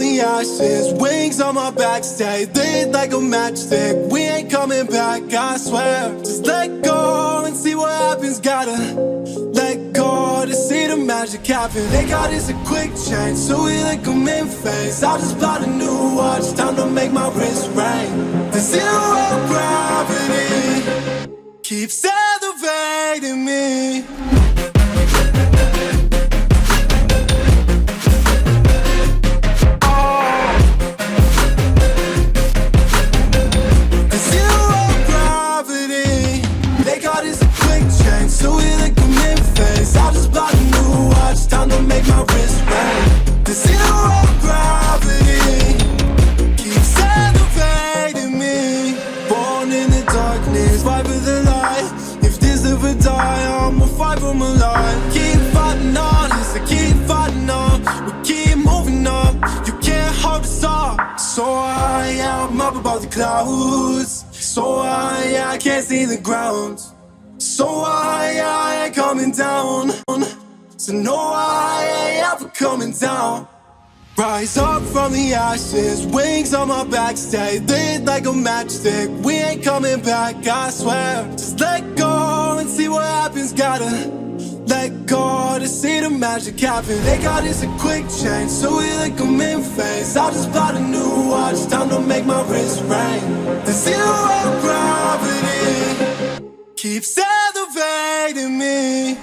the ashes, wings on my back, stay lit like a matchstick. We ain't coming back, I swear. Just let go and see what happens. Gotta let go to see the magic happen. They got us a quick change, so we like them in phase. I'll just buy a new watch, time to make my wrist ring. The zero gravity keeps elevating me. So we like them in phase. I'll just buy a new watch, time to make my wrist ring. The zero gravity keeps elevating me. Born in the darkness, fight for the light. If this ever die, I'ma fight for my life. Keep fighting on, yes, I keep fighting on. We keep moving up, you can't hold us up. So high, I'm up above the clouds. So high, I can't see the ground. So I ain't coming down. So no, I ain't ever coming down. Rise up from the ashes, wings on my back, stay lit like a matchstick. We ain't coming back, I swear. Just let go and see what happens. Gotta let go to see the magic happen. They got us a quick change, so we like them in phase. I'll just buy a new watch, time to make my wrist ring. The zero gravity keeps elevating me.